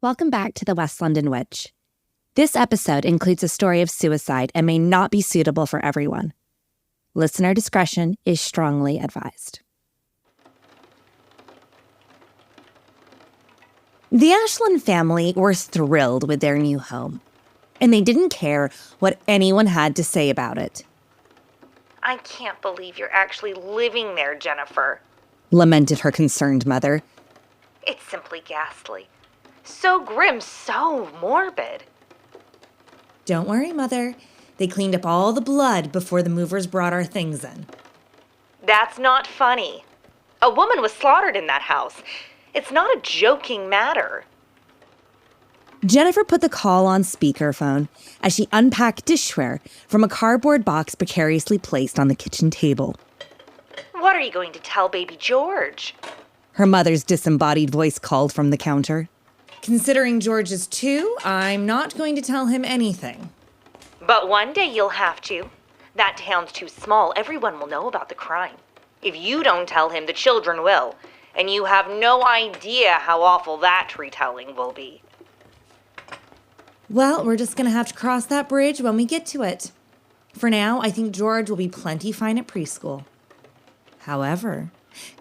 Welcome back to the West London Witch. This episode includes a story of suicide and may not be suitable for everyone. Listener discretion is strongly advised. The Ashland family were thrilled with their new home, and they didn't care what anyone had to say about it. I can't believe you're actually living there, Jennifer, lamented her concerned mother. It's simply ghastly. So grim, so morbid. Don't worry, Mother. They cleaned up all the blood before the movers brought our things in. That's not funny. A woman was slaughtered in that house. It's not a joking matter. Jennifer put the call on speakerphone as she unpacked dishware from a cardboard box precariously placed on the kitchen table. What are you going to tell baby George? Her mother's disembodied voice called from the counter. Considering George is 2, I'm not going to tell him anything. But one day you'll have to. That town's too small. Everyone will know about the crime. If you don't tell him, the children will. And you have no idea how awful that retelling will be. Well, we're just going to have to cross that bridge when we get to it. For now, I think George will be plenty fine at preschool. However,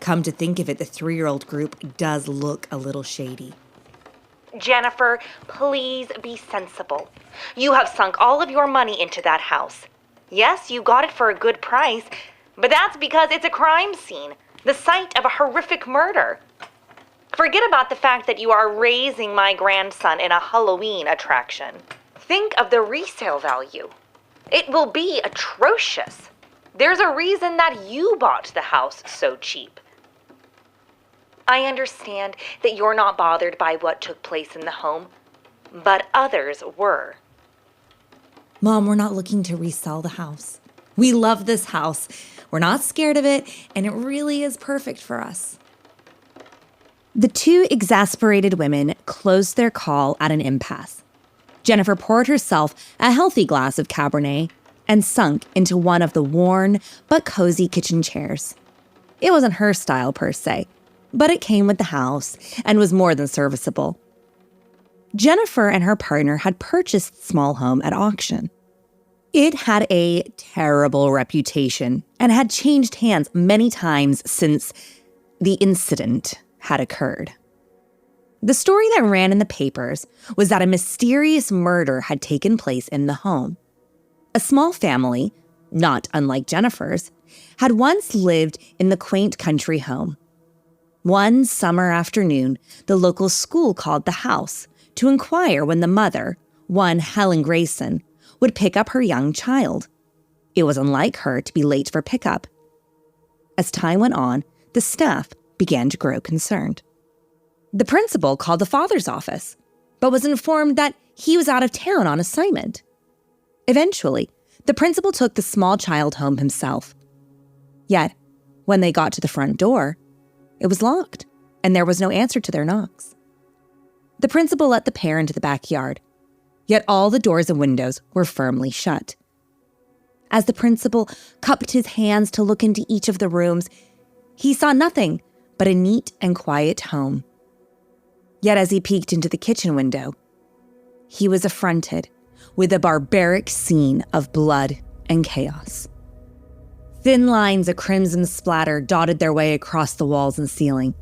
come to think of it, the 3-year-old group does look a little shady. Jennifer, please be sensible. You have sunk all of your money into that house. Yes, you got it for a good price, but that's because it's a crime scene, the site of a horrific murder. Forget about the fact that you are raising my grandson in a Halloween attraction. Think of the resale value. It will be atrocious. There's a reason that you bought the house so cheap. I understand that you're not bothered by what took place in the home, but others were. Mom, we're not looking to resell the house. We love this house. We're not scared of it, and it really is perfect for us. The 2 exasperated women closed their call at an impasse. Jennifer poured herself a healthy glass of Cabernet and sunk into one of the worn but cozy kitchen chairs. It wasn't her style per se, but it came with the house and was more than serviceable. Jennifer and her partner had purchased the small home at auction. It had a terrible reputation and had changed hands many times since the incident had occurred. The story that ran in the papers was that a mysterious murder had taken place in the home. A small family, not unlike Jennifer's, had once lived in the quaint country home. One summer afternoon, the local school called the house to inquire when the mother, one Helen Grayson, would pick up her young child. It was unlike her to be late for pickup. As time went on, the staff began to grow concerned. The principal called the father's office, but was informed that he was out of town on assignment. Eventually, the principal took the small child home himself. Yet, when they got to the front door, it was locked, and there was no answer to their knocks. The principal let the pair into the backyard, yet all the doors and windows were firmly shut. As the principal cupped his hands to look into each of the rooms, he saw nothing but a neat and quiet home. Yet as he peeked into the kitchen window, he was affronted with a barbaric scene of blood and chaos. Thin lines of crimson splatter dotted their way across the walls and ceiling.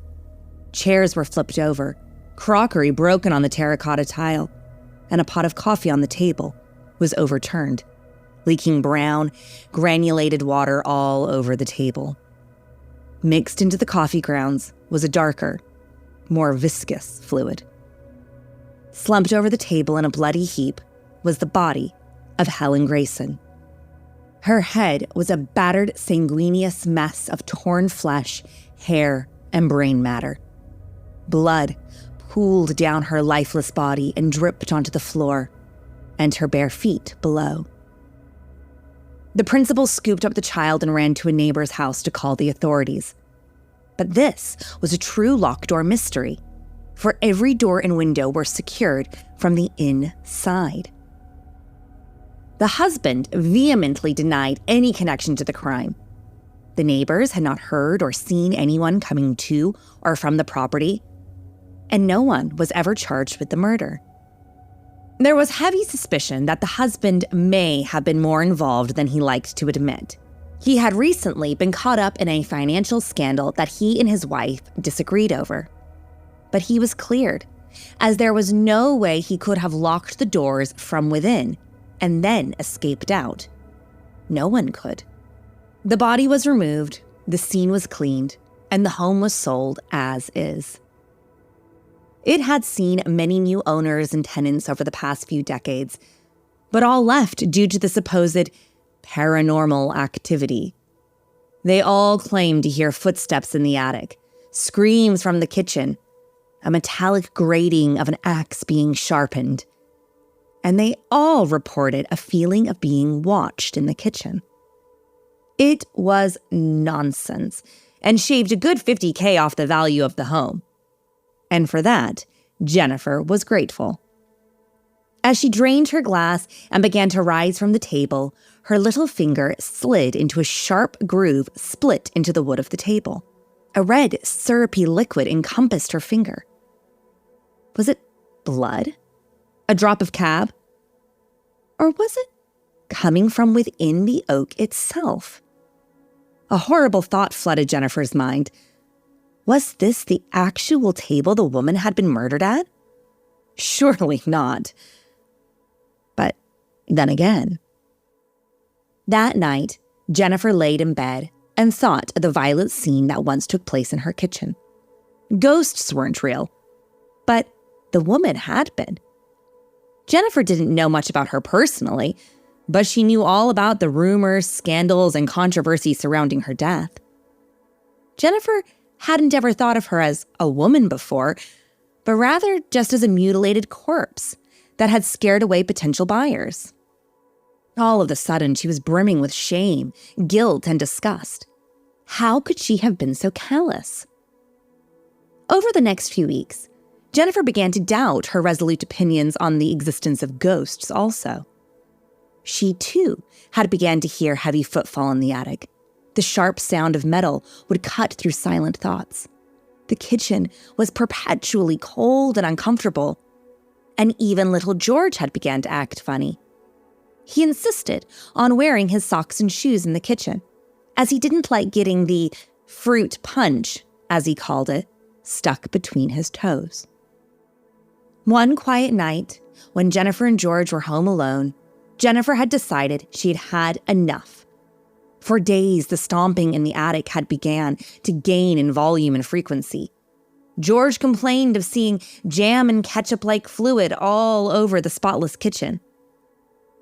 Chairs were flipped over, crockery broken on the terracotta tile, and a pot of coffee on the table was overturned, leaking brown, granulated water all over the table. Mixed into the coffee grounds was a darker, more viscous fluid. Slumped over the table in a bloody heap was the body of Helen Grayson. Her head was a battered, sanguineous mess of torn flesh, hair, and brain matter. Blood pooled down her lifeless body and dripped onto the floor, and her bare feet below. The principal scooped up the child and ran to a neighbor's house to call the authorities. But this was a true locked door mystery, for every door and window were secured from the inside. The husband vehemently denied any connection to the crime. The neighbors had not heard or seen anyone coming to or from the property, and no one was ever charged with the murder. There was heavy suspicion that the husband may have been more involved than he liked to admit. He had recently been caught up in a financial scandal that he and his wife disagreed over. But he was cleared, as there was no way he could have locked the doors from within and then escaped out. No one could. The body was removed, the scene was cleaned, and the home was sold as is. It had seen many new owners and tenants over the past few decades, but all left due to the supposed paranormal activity. They all claimed to hear footsteps in the attic, screams from the kitchen, a metallic grating of an axe being sharpened, and they all reported a feeling of being watched in the kitchen. It was nonsense, and shaved a good $50,000 off the value of the home. And for that, Jennifer was grateful. As she drained her glass and began to rise from the table, her little finger slid into a sharp groove split into the wood of the table. A red, syrupy liquid encompassed her finger. Was it blood? A drop of cab? Or was it coming from within the oak itself? A horrible thought flooded Jennifer's mind. Was this the actual table the woman had been murdered at? Surely not. But then again. That night, Jennifer laid in bed and thought of the violent scene that once took place in her kitchen. Ghosts weren't real, but the woman had been. Jennifer didn't know much about her personally, but she knew all about the rumors, scandals, and controversy surrounding her death. Jennifer hadn't ever thought of her as a woman before, but rather just as a mutilated corpse that had scared away potential buyers. All of a sudden, she was brimming with shame, guilt, and disgust. How could she have been so callous? Over the next few weeks, Jennifer began to doubt her resolute opinions on the existence of ghosts also. She, too, had begun to hear heavy footfall in the attic. The sharp sound of metal would cut through silent thoughts. The kitchen was perpetually cold and uncomfortable, and even little George had begun to act funny. He insisted on wearing his socks and shoes in the kitchen, as he didn't like getting the fruit punch, as he called it, stuck between his toes. One quiet night, when Jennifer and George were home alone, Jennifer had decided she'd had enough. For days, the stomping in the attic had began to gain in volume and frequency. George complained of seeing jam and ketchup-like fluid all over the spotless kitchen.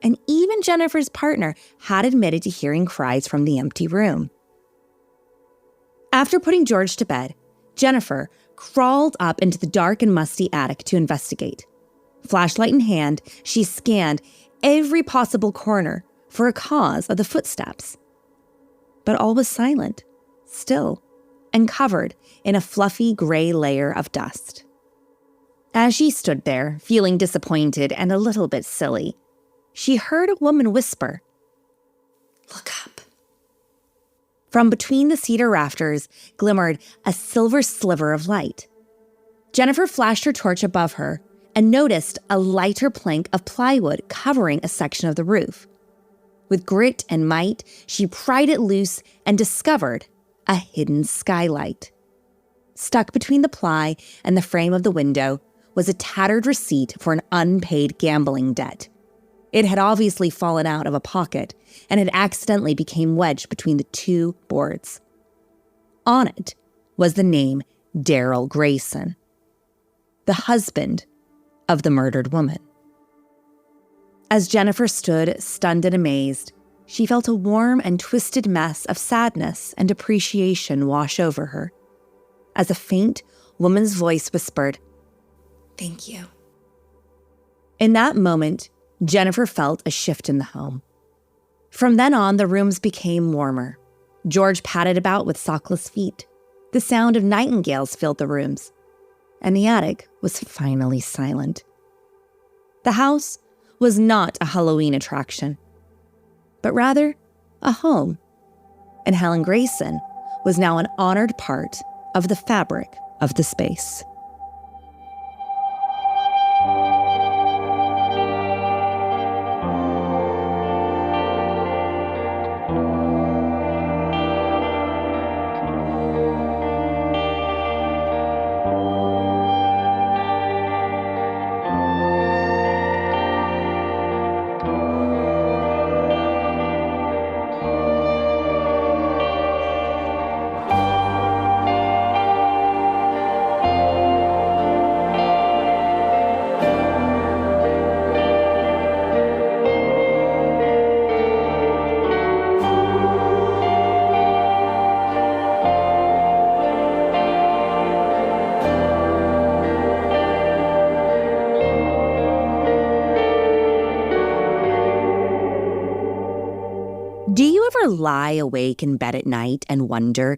And even Jennifer's partner had admitted to hearing cries from the empty room. After putting George to bed, Jennifer crawled up into the dark and musty attic to investigate. Flashlight in hand, she scanned every possible corner for a cause of the footsteps. But all was silent, still, and covered in a fluffy gray layer of dust. As she stood there, feeling disappointed and a little bit silly, she heard a woman whisper, "Look up." From between the cedar rafters glimmered a silver sliver of light. Jennifer flashed her torch above her and noticed a lighter plank of plywood covering a section of the roof. With grit and might, she pried it loose and discovered a hidden skylight. Stuck between the ply and the frame of the window was a tattered receipt for an unpaid gambling debt. It had obviously fallen out of a pocket and had accidentally become wedged between the two boards. On it was the name Daryl Grayson, the husband of the murdered woman. As Jennifer stood, stunned and amazed, she felt a warm and twisted mess of sadness and appreciation wash over her, as a faint woman's voice whispered, "Thank you." In that moment, Jennifer felt a shift in the home. From then on, the rooms became warmer. George padded about with sockless feet. The sound of nightingales filled the rooms, and the attic was finally silent. The house was not a Halloween attraction, but rather a home, and Helen Grayson was now an honored part of the fabric of the space. lie awake in bed at night and wonder,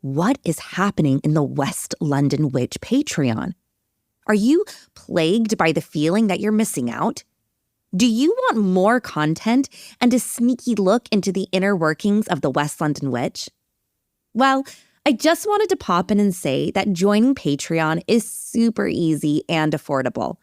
what is happening in the West London Witch Patreon? Are you plagued by the feeling that you're missing out? Do you want more content and a sneaky look into the inner workings of the West London Witch? Well, I just wanted to pop in and say that joining Patreon is super easy and affordable.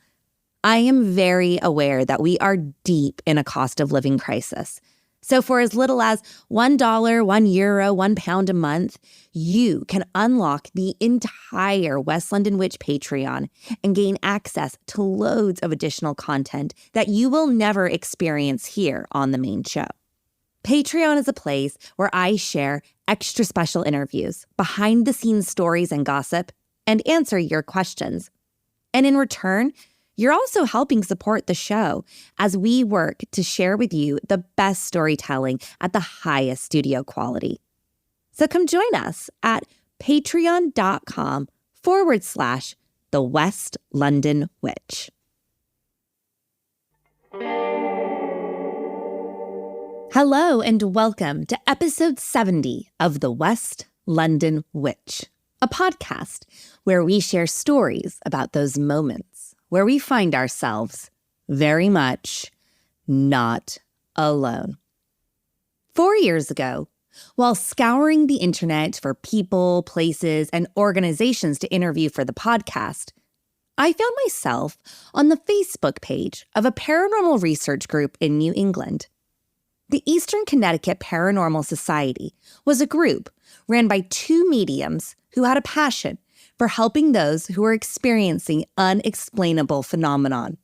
I am very aware that we are deep in a cost of living crisis. So for as little as $1, €1, £1 a month, you can unlock the entire West London Witch Patreon and gain access to loads of additional content that you will never experience here on the main show. Patreon is a place where I share extra special interviews, behind-the-scenes stories and gossip, and answer your questions. And in return, you're also helping support the show as we work to share with you the best storytelling at the highest studio quality. So come join us at patreon.com/The West London Witch. Hello and welcome to episode 70 of The West London Witch, a podcast where we share stories about those moments where we find ourselves very much not alone. 4 years ago, while scouring the internet for people, places, and organizations to interview for the podcast, I found myself on the Facebook page of a paranormal research group in New England. The Eastern Connecticut Paranormal Society was a group ran by two mediums who had a passion for helping those who were experiencing unexplainable phenomenon.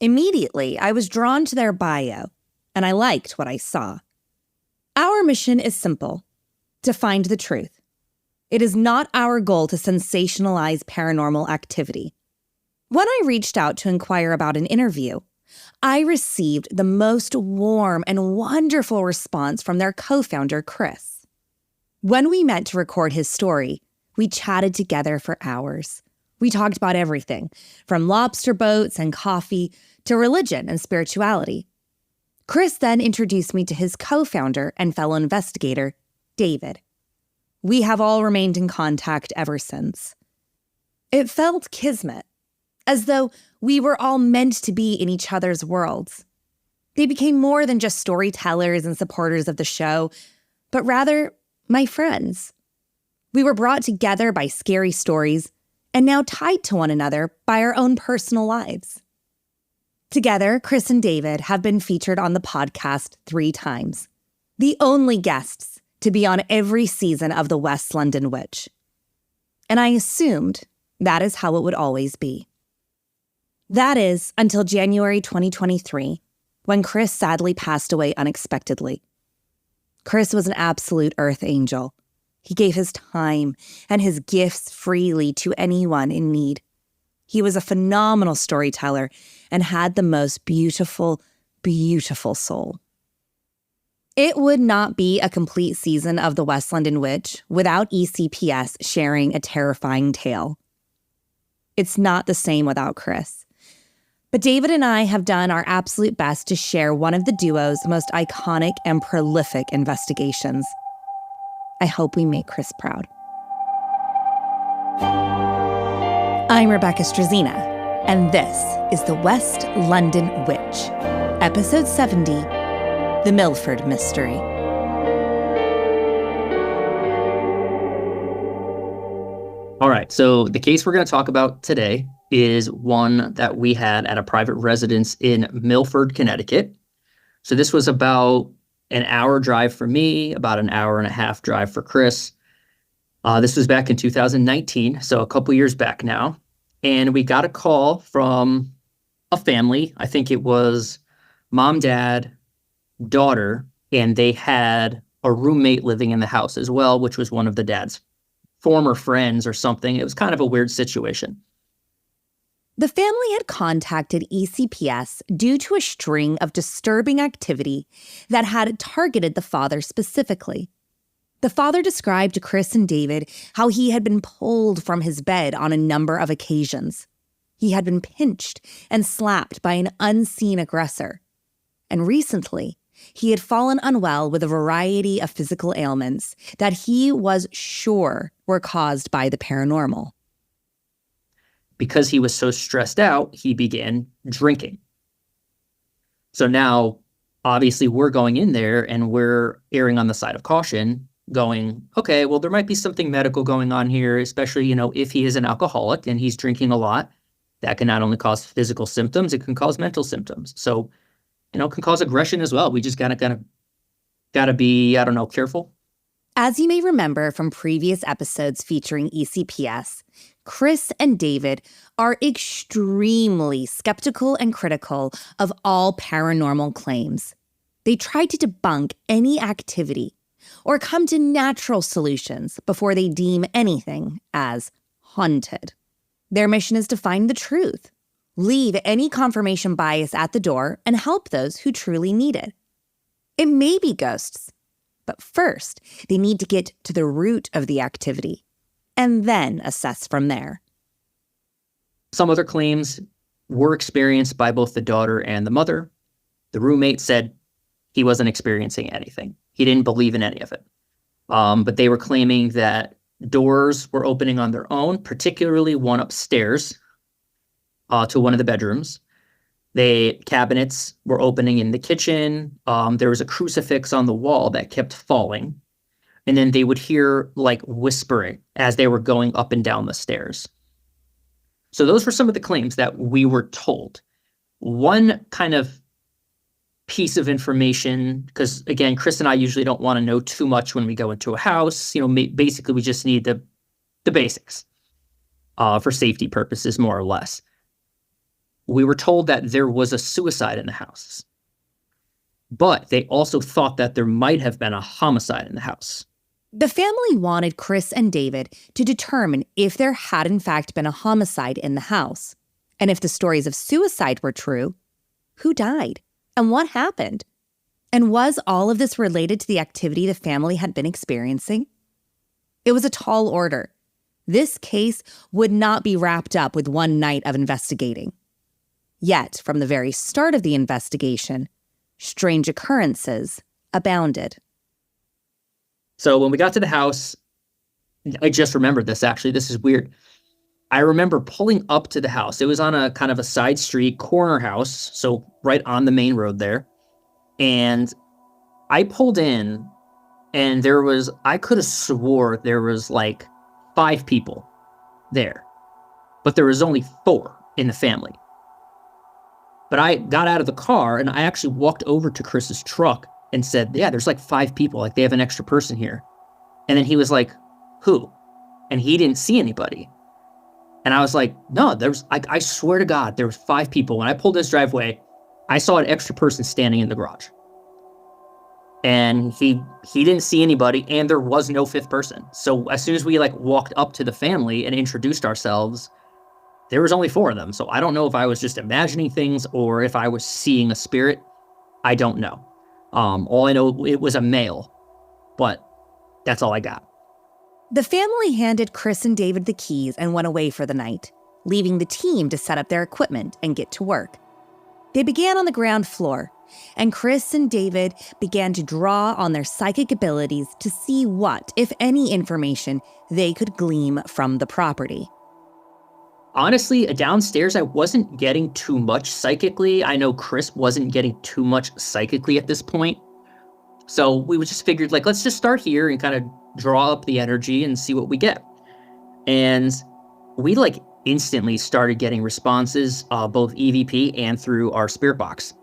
Immediately, I was drawn to their bio, and I liked what I saw. Our mission is simple: to find the truth. It is not our goal to sensationalize paranormal activity. When I reached out to inquire about an interview, I received the most warm and wonderful response from their co-founder, Chris. When we met to record his story, we chatted together for hours. We talked about everything, from lobster boats and coffee to religion and spirituality. Chris then introduced me to his co-founder and fellow investigator, David. We have all remained in contact ever since. It felt kismet, as though we were all meant to be in each other's worlds. They became more than just storytellers and supporters of the show, but rather my friends. We were brought together by scary stories and now tied to one another by our own personal lives. Together, Chris and David have been featured on the podcast 3 times, the only guests to be on every season of The West London Witch. And I assumed that is how it would always be. That is until January 2023, when Chris sadly passed away unexpectedly. Chris was an absolute earth angel. He gave his time and his gifts freely to anyone in need. He was a phenomenal storyteller and had the most beautiful, beautiful soul. It would not be a complete season of The West London Witch without ECPS sharing a terrifying tale. It's not the same without Chris. But David and I have done our absolute best to share one of the duo's most iconic and prolific investigations. I hope we make Chris proud. I'm Rebecca Strazina, and this is The West London Witch, Episode 70, The Milford Mystery. All right, so the case we're going to talk about today is one that we had at a private residence in Milford, Connecticut. So this was about an hour drive for me, about an hour and a half drive for Chris. This was back in 2019, so a couple years back now. And we got a call from a family. I think it was mom, dad, daughter, and they had a roommate living in the house as well, which was one of the dad's former friends or something. It was kind of a weird situation. The family had contacted ECPS due to a string of disturbing activity that had targeted the father specifically. The father described to Chris and David how he had been pulled from his bed on a number of occasions. He had been pinched and slapped by an unseen aggressor. And recently, He had fallen unwell with a variety of physical ailments that he was sure were caused by the paranormal. Because he was so stressed out, he began drinking. So now, obviously, we're going in there and we're erring on the side of caution, going, okay, well, there might be something medical going on here, especially, if he is an alcoholic and he's drinking a lot. That can not only cause physical symptoms, it can cause mental symptoms. So, it can cause aggression as well. We just gotta be, careful. As you may remember from previous episodes featuring ECPS, Chris and David are extremely skeptical and critical of all paranormal claims. They try to debunk any activity or come to natural solutions before they deem anything as haunted. Their mission is to find the truth, leave any confirmation bias at the door, and help those who truly need it. It may be ghosts, but first they need to get to the root of the activity and then assess from there. Some other claims were experienced by both the daughter and the mother. The roommate said he wasn't experiencing anything. He didn't believe in any of it. But they were claiming that doors were opening on their own, particularly one upstairs to one of the bedrooms. The cabinets were opening in the kitchen. There was a crucifix on the wall that kept falling. And then they would hear like whispering as they were going up and down the stairs. So those were some of the claims that we were told. One kind of piece of information, because again, Chris and I usually don't want to know too much when we go into a house. Basically we just need the basics for safety purposes, more or less. We were told that there was a suicide in the house, but they also thought that there might have been a homicide in the house. The family wanted Chris and David to determine if there had in fact been a homicide in the house. And if the stories of suicide were true, who died and what happened? And was all of this related to the activity the family had been experiencing? It was a tall order. This case would not be wrapped up with one night of investigating. Yet, from the very start of the investigation, strange occurrences abounded. So when we got to the house, I just remembered this, actually. This is weird. I remember pulling up to the house. It was on a kind of a side street, corner house, so right on the main road there. And I pulled in, and I could have swore there was like 5 people there. But there was only 4 in the family. But I got out of the car, and I actually walked over to Chris's truck and said, yeah, there's like 5 people. Like, they have an extra person here. And then he was like, who? And he didn't see anybody. And I was like, no, I swear to God, there was 5 people. When I pulled this driveway, I saw an extra person standing in the garage. And he didn't see anybody, and there was no 5th person. So as soon as we walked up to the family and introduced ourselves, there was only 4 of them. So I don't know if I was just imagining things or if I was seeing a spirit. I don't know. All I know, it was a male, but that's all I got. The family handed Chris and David the keys and went away for the night, leaving the team to set up their equipment and get to work. They began on the ground floor, and Chris and David began to draw on their psychic abilities to see what, if any, information they could glean from the property. Honestly, downstairs, I wasn't getting too much psychically. I know Chris wasn't getting too much psychically at this point. So we just figured, let's just start here and kind of draw up the energy and see what we get. And we, instantly started getting responses, both EVP and through our spirit box.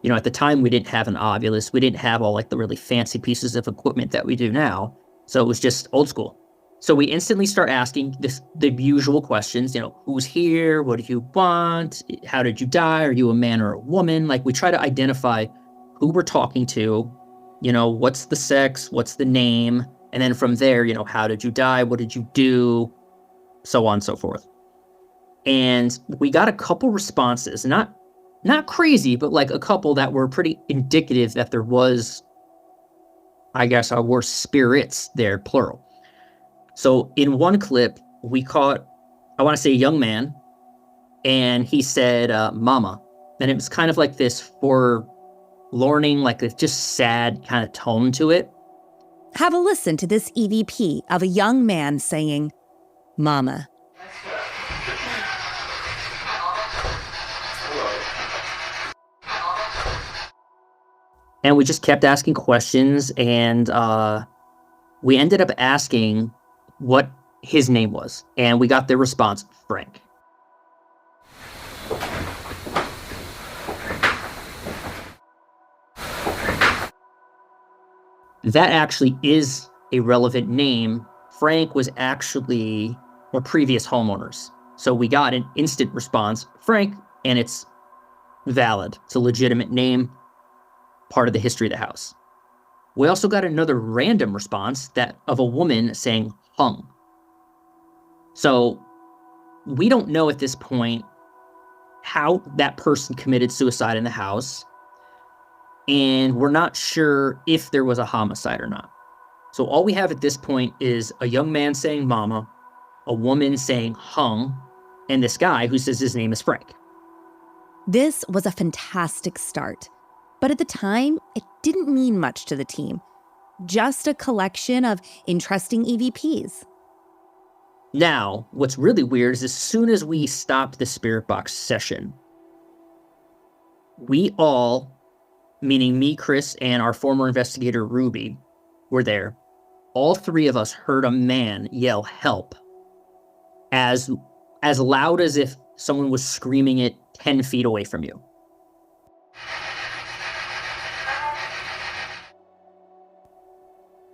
At the time, we didn't have an Ovilus. We didn't have all, the really fancy pieces of equipment that we do now. So it was just old school. So we instantly start asking the usual questions, who's here? What do you want? How did you die? Are you a man or a woman? We try to identify who we're talking to, what's the sex, what's the name? And then from there, how did you die? What did you do? So on and so forth. And we got a couple responses, not crazy, but a couple that were pretty indicative that there was, I guess, were spirits there, plural. So in one clip, we caught, I want to say, a young man, and he said, mama. And it was kind of like this learning, like it's just sad kind of tone to it. Have a listen to this EVP of a young man saying, "Mama." And we just kept asking questions, and we ended up asking what his name was, and we got the response, Frank. That actually is a relevant name. Frank was actually our previous homeowners. So we got an instant response, Frank, and it's valid. It's a legitimate name, part of the history of the house. We also got another random response that of a woman saying hung. So we don't know at this point how that person committed suicide in the house, and we're not sure if there was a homicide or not. So all we have at this point is a young man saying mama, a woman saying hung, and this guy who says his name is Frank. This was a fantastic start. But at the time, it didn't mean much to the team. Just a collection of interesting EVPs. Now, what's really weird is as soon as we stopped the spirit box session, we all, meaning me, Chris, and our former investigator, Ruby, were there. All three of us heard a man yell, "Help," as loud as if someone was screaming it 10 feet away from you.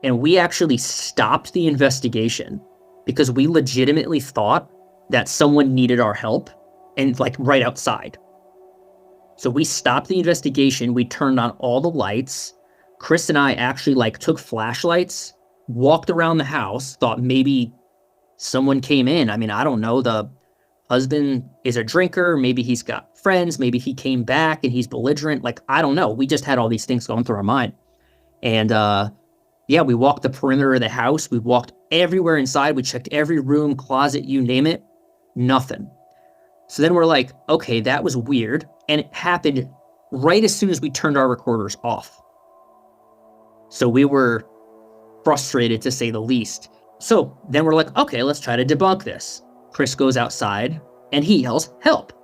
And we actually stopped the investigation because we legitimately thought that someone needed our help, and like right outside. So we stopped the investigation. We turned on all the lights. Chris and I actually like took flashlights, walked around the house, thought maybe someone came in. I mean, I don't know. The husband is a drinker. Maybe he's got friends. Maybe he came back and he's belligerent. Like, I don't know. We just had all these things going through our mind. And, yeah, we walked the perimeter of the house. We walked everywhere inside. We checked every room, closet, you name it. Nothing. So then we're like, okay, that was weird. And it happened right as soon as we turned our recorders off. So we were frustrated, to say the least. So then we're like, okay, let's try to debunk this. Chris goes outside and he yells, "Help,"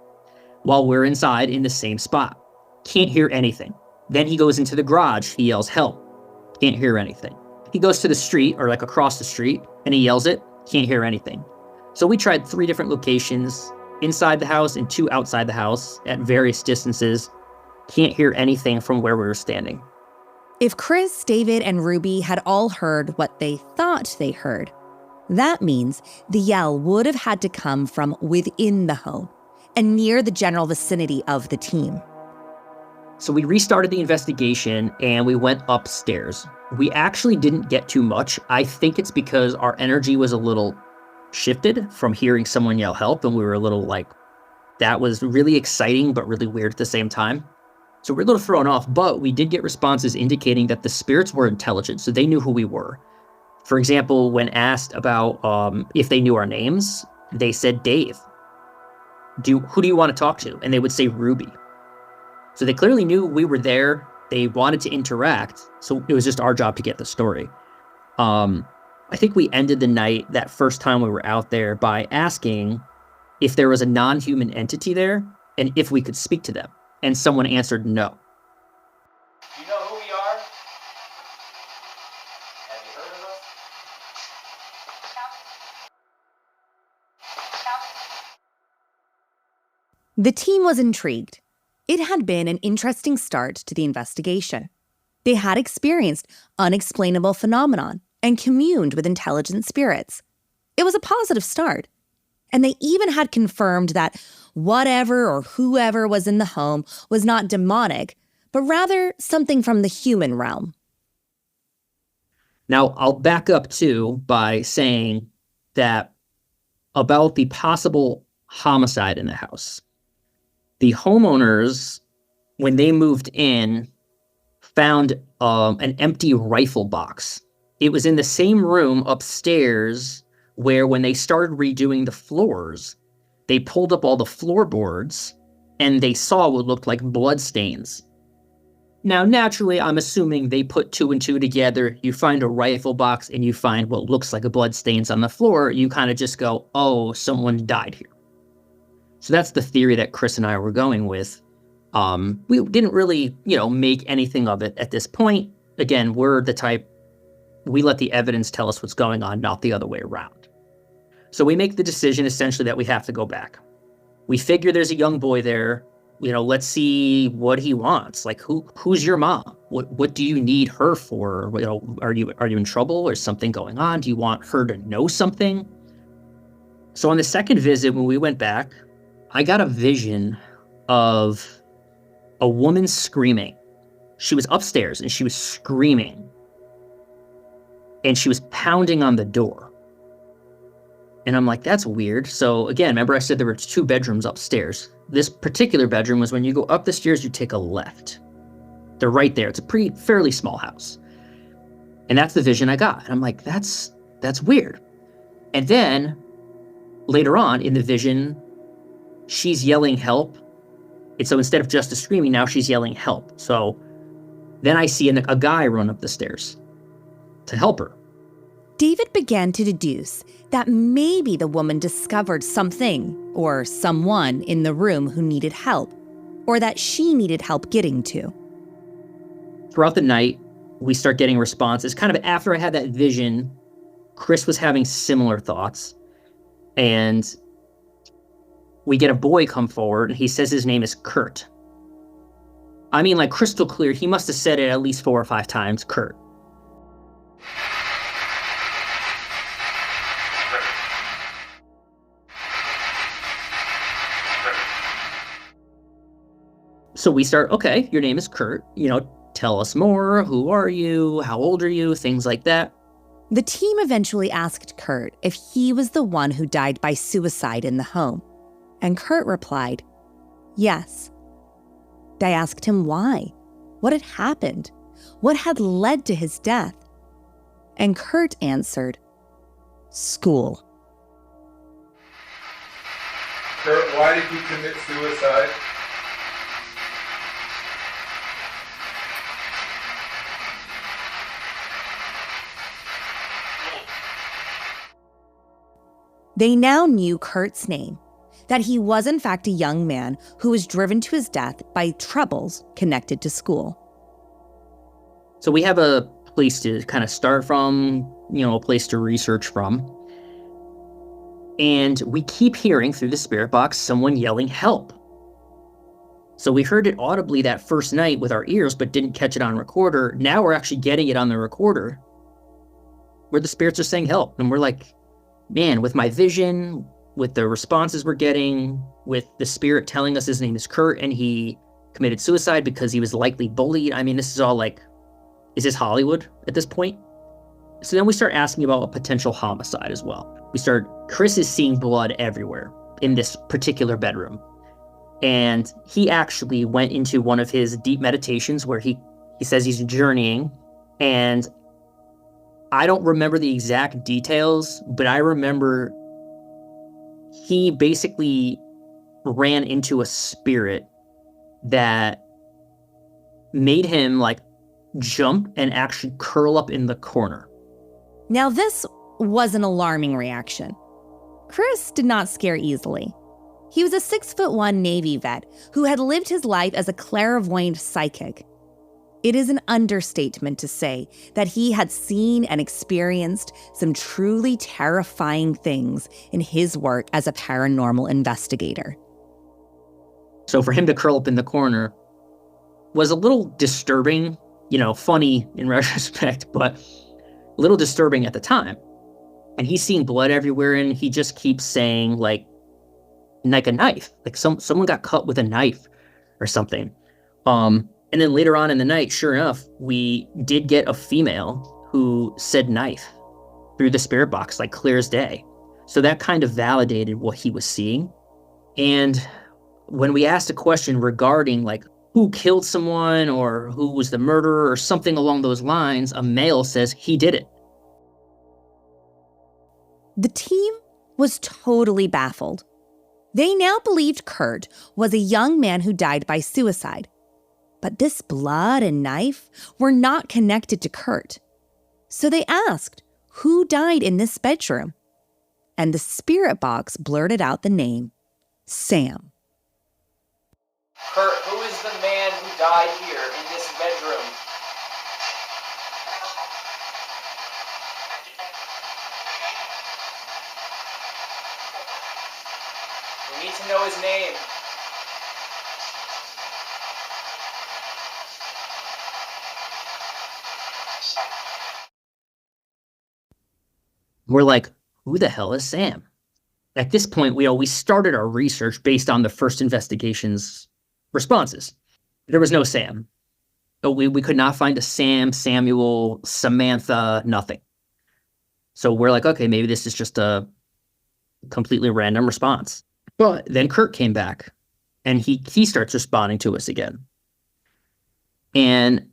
while we're inside in the same spot. Can't hear anything. Then he goes into the garage. He yells, "Help." Can't hear anything. He goes to the street, or like across the street, and he yells it. Can't hear anything. So we tried 3 different locations, inside the house and 2 outside the house at various distances. Can't hear anything from where we were standing. If Chris, David, and Ruby had all heard what they thought they heard, that means the yell would have had to come from within the home and near the general vicinity of the team. So we restarted the investigation and we went upstairs. We actually didn't get too much. I think it's because our energy was a little shifted from hearing someone yell help, and we were a little like, that was really exciting but really weird at the same time. So we're a little thrown off, but we did get responses indicating that the spirits were intelligent, so they knew who we were. For example, when asked about if they knew our names, they said Dave. Who do you want to talk to? And they would say Ruby. So they clearly knew we were there. They wanted to interact. So it was just our job to get the story. I think we ended the night that first time we were out there by asking if there was a non-human entity there and if we could speak to them. And someone answered no. You know who we are? Have you heard of us? The team was intrigued. It had been an interesting start to the investigation. They had experienced unexplainable phenomenon and communed with intelligent spirits. It was a positive start. And they even had confirmed that whatever or whoever was in the home was not demonic, but rather something from the human realm. Now, I'll back up too by saying that about the possible homicide in the house. The homeowners, when they moved in, found an empty rifle box. It was in the same room upstairs where when they started redoing the floors, they pulled up all the floorboards and they saw what looked like blood stains. Now, naturally, I'm assuming they put two and two together. You find a rifle box and you find what looks like a blood stains on the floor. You kind of just go, oh, someone died here. So that's the theory that Chris and I were going with. We didn't really, make anything of it at this point. Again, we're the type, we let the evidence tell us what's going on, not the other way around. So we make the decision essentially that we have to go back. We figure there's a young boy there. Let's see what he wants. Like, who's your mom? What do you need her for? Are you in trouble? Or something going on? Do you want her to know something? So on the second visit, when we went back, I got a vision of a woman screaming. She was upstairs and she was screaming. And she was pounding on the door. And I'm like, that's weird. So again, remember I said there were 2 bedrooms upstairs. This particular bedroom was when you go up the stairs, you take a left. They're right there. It's a fairly small house. And that's the vision I got. And I'm like, that's weird. And then later on in the vision, she's yelling help. And so instead of just a screaming, now she's yelling help. So then I see a guy run up the stairs to help her. David began to deduce that maybe the woman discovered something or someone in the room who needed help, or that she needed help getting to. Throughout the night, we start getting responses. Kind of after I had that vision, Chris was having similar thoughts. And we get a boy come forward, and he says his name is Kurt. I mean, like crystal clear, he must have said it at least 4 or 5 times, Kurt. So we start, okay, your name is Kurt, tell us more, who are you, how old are you, things like that. The team eventually asked Kurt if he was the one who died by suicide in the home. And Kurt replied, yes. They asked him why, what had happened, what had led to his death. And Kurt answered, school. Kurt, why did you commit suicide? They now knew Kurt's name, that he was in fact a young man who was driven to his death by troubles connected to school. So we have a place to kind of start from, a place to research from. And we keep hearing through the spirit box someone yelling help. So we heard it audibly that first night with our ears, but didn't catch it on recorder. Now we're actually getting it on the recorder where the spirits are saying help. And we're like, man, with my vision, with the responses we're getting, with the spirit telling us his name is Kurt and he committed suicide because he was likely bullied. I mean, this is all like, is this Hollywood at this point? So then we start asking about a potential homicide as well. Chris is seeing blood everywhere in this particular bedroom. And he actually went into one of his deep meditations where he says he's journeying. And I don't remember the exact details, but I remember he basically ran into a spirit that made him like jump and actually curl up in the corner. Now this was an alarming reaction. Chris did not scare easily. He was a 6'1" Navy vet who had lived his life as a clairvoyant psychic. It is an understatement to say that he had seen and experienced some truly terrifying things in his work as a paranormal investigator. So for him to curl up in the corner was a little disturbing, funny in retrospect, but a little disturbing at the time. And he's seeing blood everywhere, and he just keeps saying like a knife, like someone got cut with a knife or something. And then later on in the night, sure enough, we did get a female who said knife through the spirit box, like clear as day. So that kind of validated what he was seeing. And when we asked a question regarding like who killed someone or who was the murderer or something along those lines, a male says he did it. The team was totally baffled. They now believed Kurt was a young man who died by suicide. But this blood and knife were not connected to Kurt. So they asked, who died in this bedroom? And the spirit box blurted out the name, Sam. Kurt, who is the man who died here in this bedroom? We need to know his name. We're like, who the hell is Sam? At this point, we started our research based on the first investigation's responses. There was no Sam. But we could not find a Sam, Samuel, Samantha, nothing. So we're like, okay, maybe this is just a completely random response. But then Kurt came back, and he starts responding to us again. And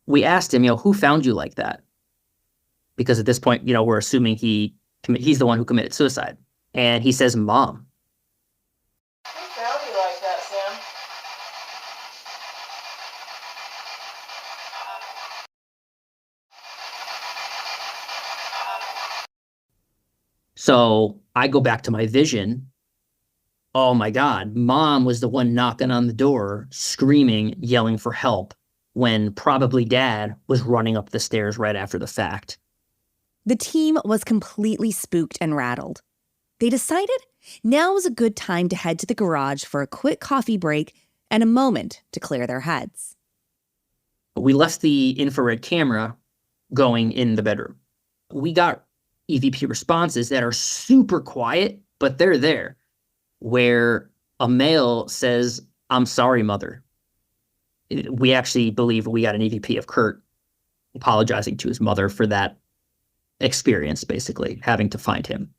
we asked him, who found you like that? Because at this point, we're assuming he's the one who committed suicide. And he says, Mom. Who found you like that, Sam? So I go back to my vision. Oh my God, Mom was the one knocking on the door, screaming, yelling for help, when probably Dad was running up the stairs right after the fact. The team was completely spooked and rattled. They decided now was a good time to head to the garage for a quick coffee break and a moment to clear their heads. We left the infrared camera going in the bedroom. We got EVP responses that are super quiet, but they're there, where a male says, I'm sorry, Mother. We actually believe we got an EVP of Kurt apologizing to his mother for that experience, basically, having to find him.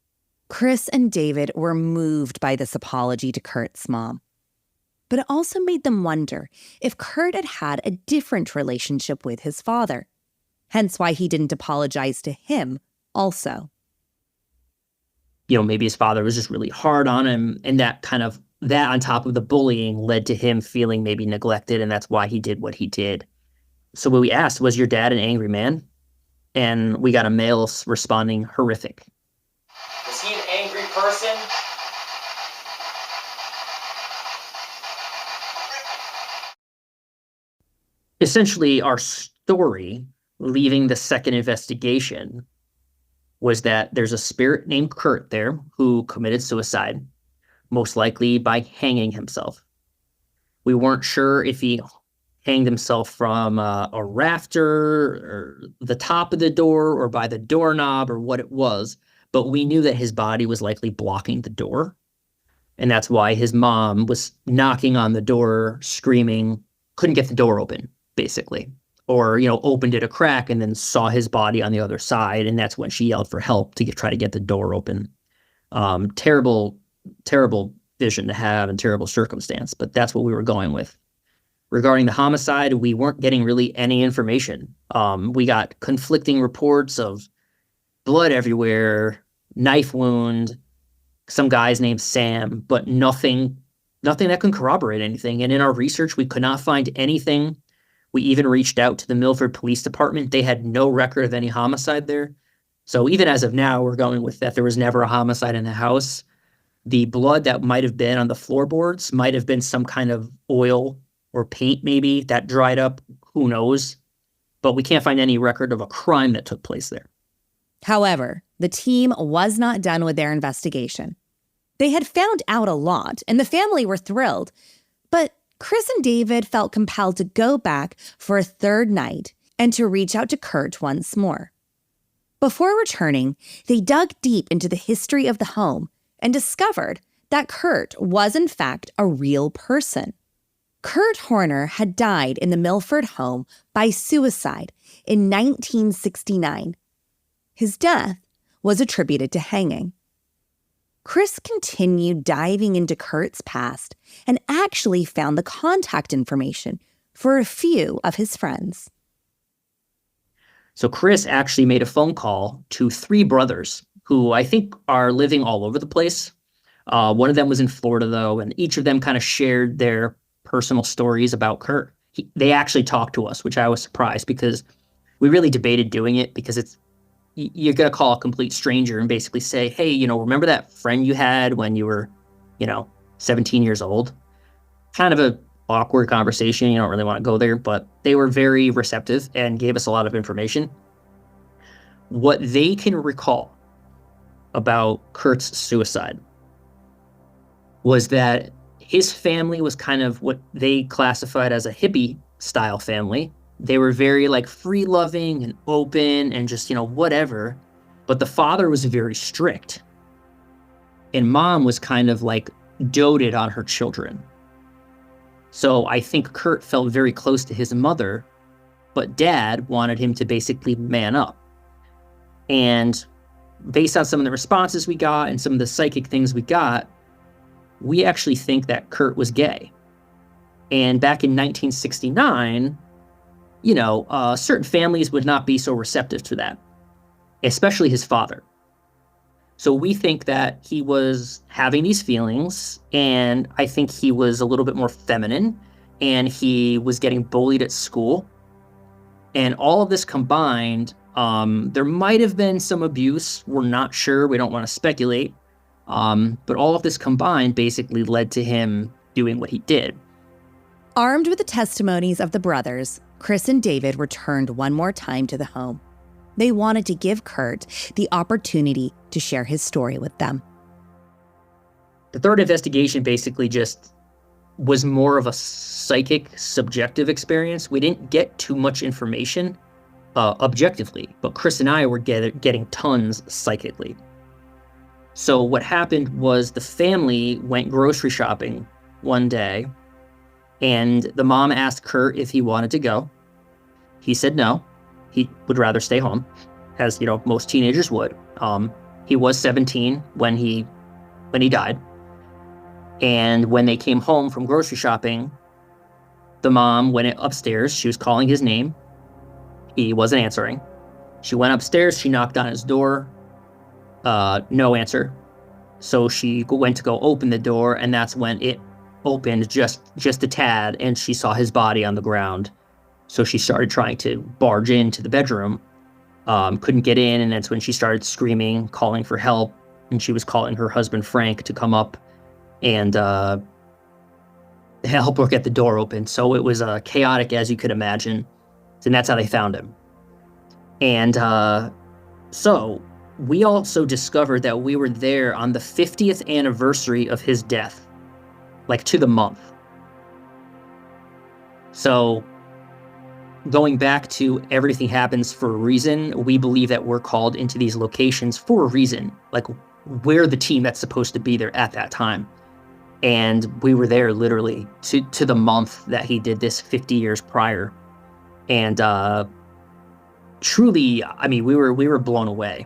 Chris and David were moved by this apology to Kurt's mom. But it also made them wonder if Kurt had had a different relationship with his father, hence why he didn't apologize to him also. Maybe his father was just really hard on him, and that on top of the bullying led to him feeling maybe neglected, and that's why he did what he did. So when we asked, was your dad an angry man? And we got a male responding, horrific. Was he an angry person? Essentially, our story, leaving the second investigation, was that there's a spirit named Kurt there who committed suicide, most likely by hanging himself. We weren't sure if he hanged himself from a rafter or the top of the door or by the doorknob or what it was, but we knew that his body was likely blocking the door. And that's why his mom was knocking on the door, screaming, couldn't get the door open, basically. Or, opened it a crack and then saw his body on the other side. And that's when she yelled for help to try to get the door open. Terrible, terrible vision to have and terrible circumstance, but that's what we were going with. Regarding the homicide, we weren't getting really any information. We got conflicting reports of blood everywhere, knife wound, some guy's named Sam, but nothing that can corroborate anything. And in our research, we could not find anything. We even reached out to the Milford Police Department. They had no record of any homicide there. So even as of now, we're going with that there was never a homicide in the house. The blood that might have been on the floorboards might have been some kind of oil or paint maybe that dried up. Who knows? But we can't find any record of a crime that took place there. However, the team was not done with their investigation. They had found out a lot, and the family were thrilled. But Chris and David felt compelled to go back for a third night and to reach out to Kurt once more. Before returning, they dug deep into the history of the home and discovered that Kurt was in fact a real person. Kurt Horner had died in the Milford home by suicide in 1969. His death was attributed to hanging. Chris continued diving into Kurt's past and actually found the contact information for a few of his friends. So Chris actually made a phone call to 3 brothers who I think are living all over the place. One of them was in Florida, though, and each of them kind of shared their personal stories about Kurt. they actually talked to us, which I was surprised because we really debated doing it because you're going to call a complete stranger and basically say, hey, remember that friend you had when you were, 17 years old? Kind of a awkward conversation. You don't really want to go there, but they were very receptive and gave us a lot of information. What they can recall about Kurt's suicide was that his family was kind of what they classified as a hippie style family. They were very like free loving and open and just, whatever. But the father was very strict. And mom was kind of like doted on her children. So I think Kurt felt very close to his mother, but dad wanted him to basically man up. And based on some of the responses we got and some of the psychic things we got, we actually think that Kurt was gay. And back in 1969, certain families would not be so receptive to that, especially his father. So we think that he was having these feelings, and I think he was a little bit more feminine, and he was getting bullied at school. And all of this combined, there might have been some abuse. We're not sure. We don't want to speculate. But all of this combined basically led to him doing what he did. Armed with the testimonies of the brothers, Chris and David returned one more time to the home. They wanted to give Kurt the opportunity to share his story with them. The third investigation basically just was more of a psychic, subjective experience. We didn't get too much information objectively, but Chris and I were getting tons psychically. So what happened was the family went grocery shopping one day, and the mom asked Kurt if he wanted to go. He said no. He would rather stay home, as most teenagers would. He was 17 when he died. And when they came home from grocery shopping, the mom went upstairs. She was calling his name. He wasn't answering. She went upstairs. She knocked on his door. No answer. So she went to go open the door, and that's when it opened just a tad, and she saw his body on the ground. So she started trying to barge into the bedroom, couldn't get in, and that's when she started screaming, calling for help, and she was calling her husband Frank to come up and help her get the door open. So it was chaotic, as you could imagine, and that's how they found him. And so we also discovered that we were there on the 50th anniversary of his death, like to the month. So going back to everything happens for a reason, we believe that we're called into these locations for a reason. Like, we're the team that's supposed to be there at that time. And we were there literally to the month that he did this 50 years prior. And truly, I mean, we were blown away.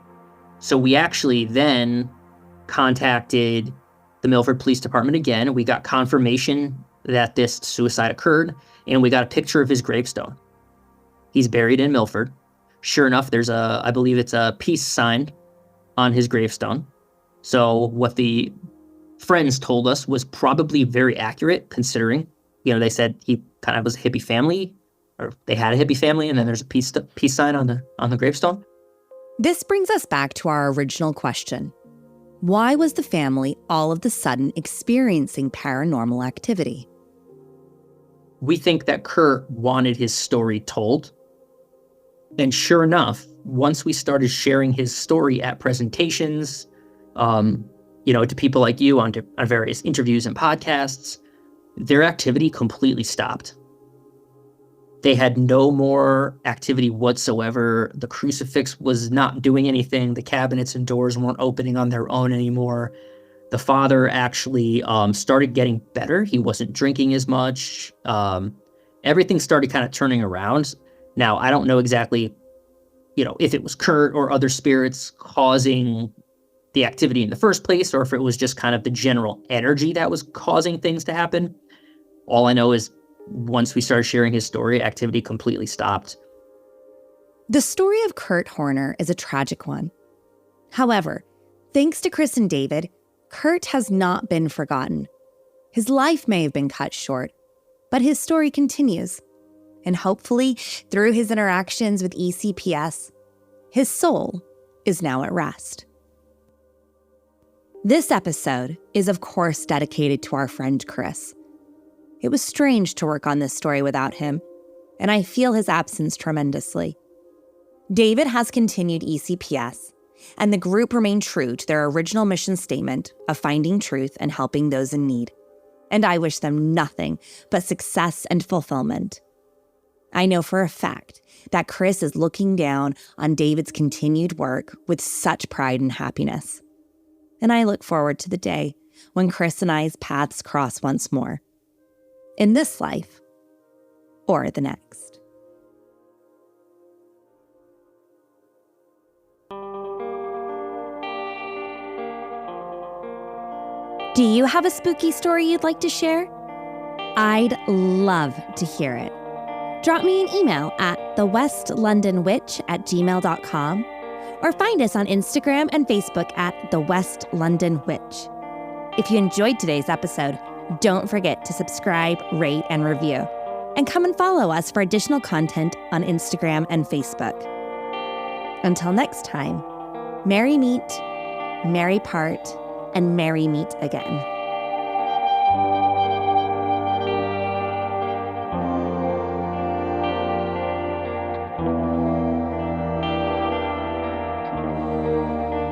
So we actually then contacted the Milford Police Department again. We got confirmation that this suicide occurred, and we got a picture of his gravestone. He's buried in Milford. Sure enough, there's I believe it's a peace sign on his gravestone. So what the friends told us was probably very accurate, considering, they said he kind of was a hippie family, or they had a hippie family, and then there's a peace sign on the gravestone. This brings us back to our original question. Why was the family all of a sudden experiencing paranormal activity? We think that Kurt wanted his story told. And sure enough, once we started sharing his story at presentations, to people like you on various interviews and podcasts, their activity completely stopped. They had no more activity whatsoever. The crucifix was not doing anything. The cabinets and doors weren't opening on their own anymore. The father actually started getting better. He wasn't drinking as much. Everything started kind of turning around. Now, I don't know exactly, if it was Kurt or other spirits causing the activity in the first place, or if it was just kind of the general energy that was causing things to happen. All I know is once we started sharing his story, activity completely stopped. The story of Kurt Horner is a tragic one. However, thanks to Chris and David, Kurt has not been forgotten. His life may have been cut short, but his story continues, And hopefully, through his interactions with ECPS, his soul is now at rest. This episode is, of course, dedicated to our friend Chris. It was strange to work on this story without him, and I feel his absence tremendously. David has continued ECPS, and the group remained true to their original mission statement of finding truth and helping those in need. And I wish them nothing but success and fulfillment. I know for a fact that Chris is looking down on David's continued work with such pride and happiness. And I look forward to the day when Chris and I's paths cross once more. In this life or the next. Do you have a spooky story you'd like to share? I'd love to hear it. Drop me an email at thewestlondonwitch@gmail.com or find us on Instagram and Facebook at The West London Witch. If you enjoyed today's episode, don't forget to subscribe, rate, and review. And come and follow us for additional content on Instagram and Facebook. Until next time, merry meet, merry part, and merry meet again.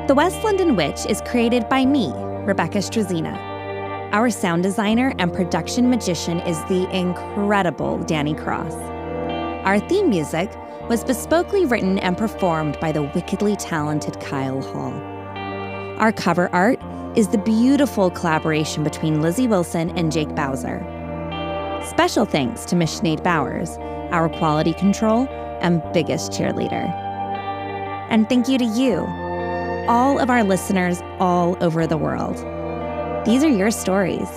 The West London Witch is created by me, Rebecca Strazina. Our sound designer and production magician is the incredible Danny Cross. Our theme music was bespokely written and performed by the wickedly talented Kyle Hall. Our cover art is the beautiful collaboration between Lizzie Wilson and Jake Bowser. Special thanks to Miss Sinead Bowers, our quality control and biggest cheerleader. And thank you to you, all of our listeners all over the world. These are your stories.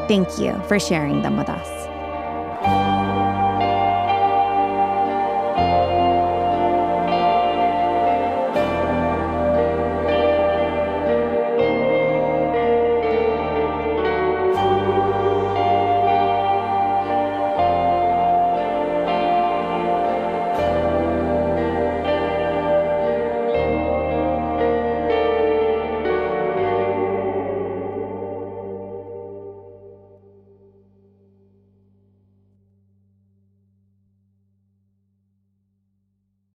Thank you for sharing them with us.